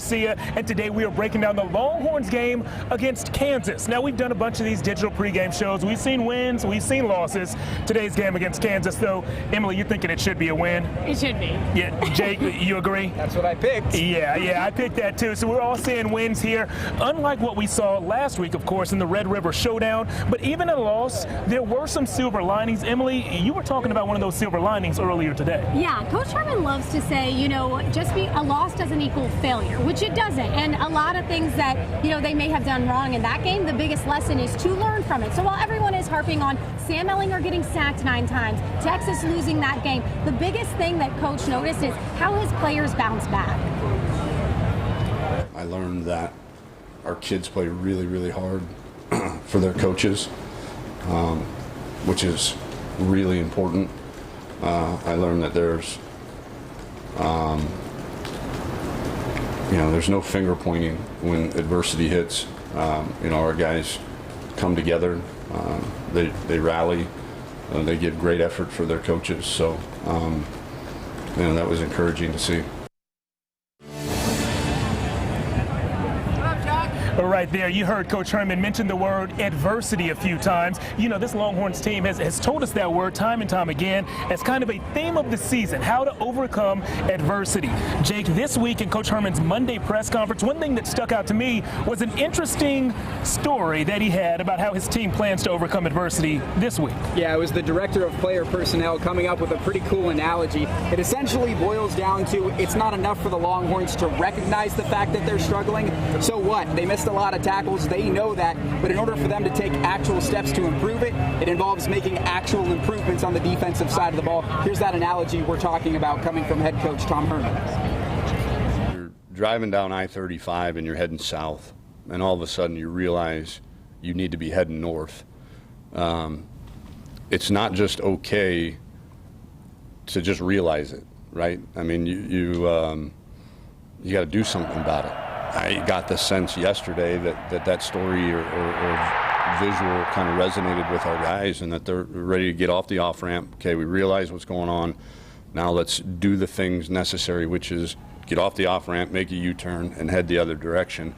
Garcia, and today we are breaking down the Longhorns game against Kansas. Now, we've done a bunch of these digital pregame shows. We've seen wins, we've seen losses. Today's game against Kansas, though, Emily, you're thinking it should be a win? It should be. Yeah, Jake, you agree? That's what I picked. Yeah, I picked that too. So we're all seeing wins here. Unlike what we saw last week, of course, in the Red River Showdown, but even in a loss, there were some silver linings. Emily, you were talking about one of those silver linings earlier today. Yeah, Coach Herman loves to say, a loss doesn't equal failure, which it doesn't. And a lot of things that, they may have done wrong in that game, the biggest lesson is to learn from it. So while everyone is harping on Sam Ehlinger getting sacked 9 times, Texas losing that game, the biggest thing that Coach noticed is how his players bounce back. I learned that our kids play really, really hard for their coaches, which is really important. I learned that there's no finger pointing when adversity hits. Our guys come together, they rally, they give great effort for their coaches. So, that was encouraging to see. Right there, you heard Coach Herman mention the word adversity a few times. This Longhorns team has told us that word time and time again as kind of a theme of the season, how to overcome adversity. Jake, this week in Coach Herman's Monday press conference, one thing that stuck out to me was an interesting story that he had about how his team plans to overcome adversity this week. Yeah, it was the director of player personnel coming up with a pretty cool analogy. It essentially boils down to it's not enough for the Longhorns to recognize the fact that they're struggling. So what? They missed a lot of tackles, they know that, but in order for them to take actual steps to improve it, it involves making actual improvements on the defensive side of the ball. Here's that analogy we're talking about coming from head coach Tom Herman. You're driving down I-35 and you're heading south, and all of a sudden you realize you need to be heading north. It's not just okay to just realize it, right? I mean, you got to do something about it. I got the sense yesterday that story or visual kind of resonated with our guys, and that they're ready to get off the off-ramp. Okay, we realize what's going on. Now let's do the things necessary, which is get off the off-ramp, make a U-turn, and head the other direction.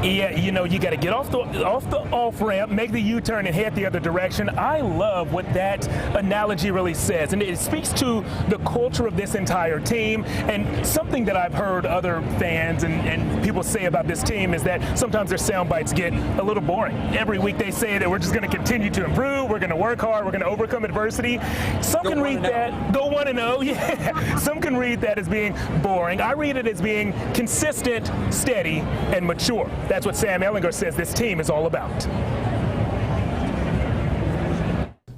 Yeah, you got to get off the off-ramp, make the U-turn, and head the other direction. I love what that analogy really says, and it speaks to the culture of this entire team. And something that I've heard other fans and people say about this team is that sometimes their sound bites get a little boring. Every week they say that we're just going to continue to improve, we're going to work hard, we're going to overcome adversity. Some can read that, go 1-0, yeah. Some can read that as being boring. I read it as being consistent, steady, and mature. That's what Sam Ehlinger says this team is all about.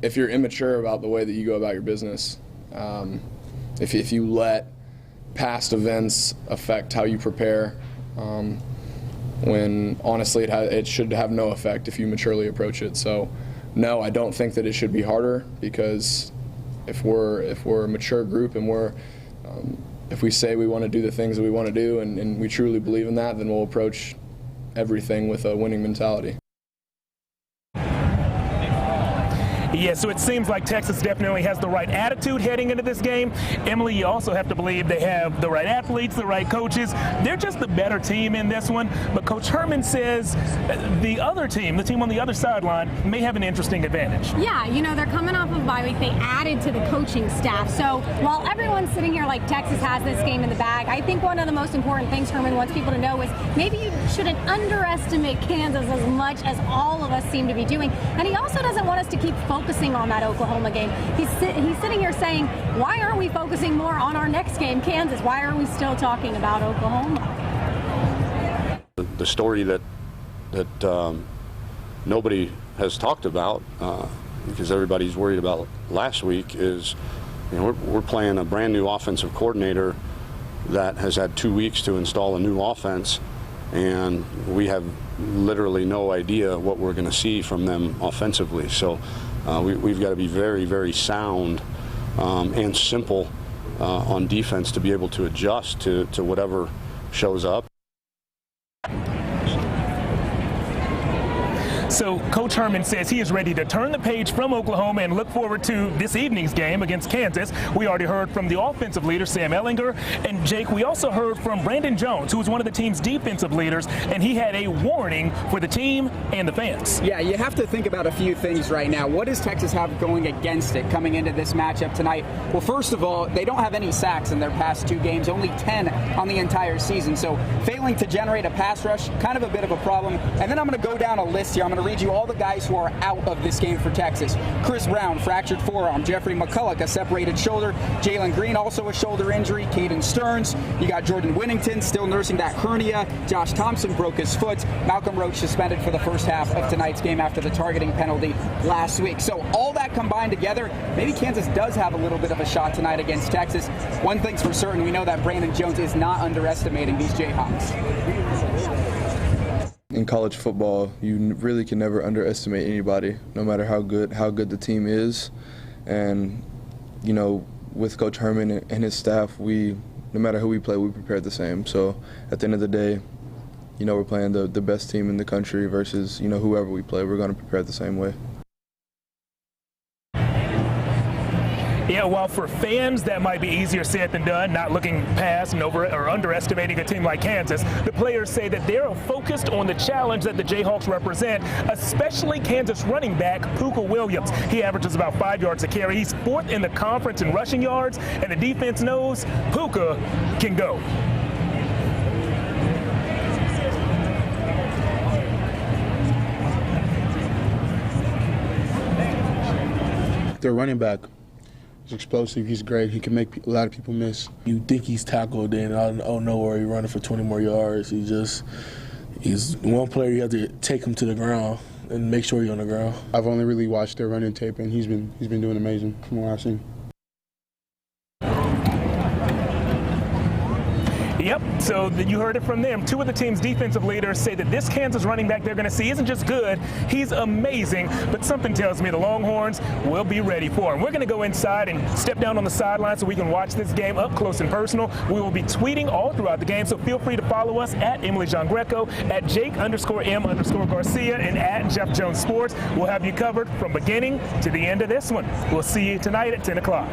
If you're immature about the way that you go about your business, if you let past events affect how you prepare, when honestly it should have no effect if you maturely approach it. So no, I don't think that it should be harder, because if we're a mature group and if we say we want to do the things that we want to do and we truly believe in that, then we'll approach everything with a winning mentality. Yeah, so it seems like Texas definitely has the right attitude heading into this game. Emily, you also have to believe they have the right athletes, the right coaches. They're just the better team in this one. But Coach Herman says the other team, the team on the other sideline, may have an interesting advantage. Yeah, they're coming off of bye week. They added to the coaching staff. So while everyone's sitting here like Texas has this game in the bag, I think one of the most important things Herman wants people to know is maybe you shouldn't underestimate Kansas as much as all of us seem to be doing. And he also doesn't want us to keep focusing on that Oklahoma game. He's sitting here saying, why aren't we focusing more on our next game, Kansas? Why are we still talking about Oklahoma? The story that nobody has talked about, because everybody's worried about last week, is we're playing a brand new offensive coordinator that has had 2 weeks to install a new offense, and we have literally no idea what we're going to see from them offensively. So we've got to be very, very sound and simple on defense to be able to adjust to whatever shows up. So Coach Herman says he is ready to turn the page from Oklahoma and look forward to this evening's game against Kansas. We already heard from the offensive leader, Sam Ehlinger. And Jake, we also heard from Brandon Jones, who is one of the team's defensive leaders, and he had a warning for the team and the fans. Yeah, you have to think about a few things right now. What does Texas have going against it coming into this matchup tonight? Well, first of all, they don't have any sacks in their past 2 games, only 10 on the entire season. So failing to generate a pass rush, kind of a bit of a problem. And then I'm going to go down a list here. I'm going to read you all the guys who are out of this game for Texas. Chris Brown, fractured forearm. Jeffrey McCulloch, a separated shoulder. Jalen Green, also a shoulder injury. Caden Stearns. You got Jordan Winnington still nursing that hernia. Josh Thompson broke his foot. Malcolm Roach suspended for the first half of tonight's game after the targeting penalty last week. So all that combined together, maybe Kansas does have a little bit of a shot tonight against Texas. One thing's for certain, we know that Brandon Jones is not underestimating these Jayhawks. In college football, you really can never underestimate anybody, no matter how good the team is. And, you know, with Coach Herman and his staff, no matter who we play, we prepare the same. So at the end of the day, you know, we're playing the best team in the country versus, you know, whoever we play. We're going to prepare the same way. Yeah, while for fans that might be easier said than done, not looking past and underestimating a team like Kansas, the players say that they're focused on the challenge that the Jayhawks represent, especially Kansas running back Puka Williams. He averages about 5 yards a carry. He's 4th in the conference in rushing yards, and the defense knows Puka can go. Their running back is explosive. He's great. He can make a lot of people miss. You think he's tackled, then out of nowhere he's running for 20 more yards. He's one player you have to take him to the ground and make sure he's on the ground. I've only really watched their running tape, and he's been doing amazing from what I've seen. Yep, so you heard it from them. 2 of the team's defensive leaders say that this Kansas running back they're going to see isn't just good, he's amazing, but something tells me the Longhorns will be ready for him. We're going to go inside and step down on the sideline so we can watch this game up close and personal. We will be tweeting all throughout the game, so feel free to follow us at Emily Jean Greco, at Jake_M_Garcia, and at Jeff Jones Sports. We'll have you covered from beginning to the end of this one. We'll see you tonight at 10 o'clock.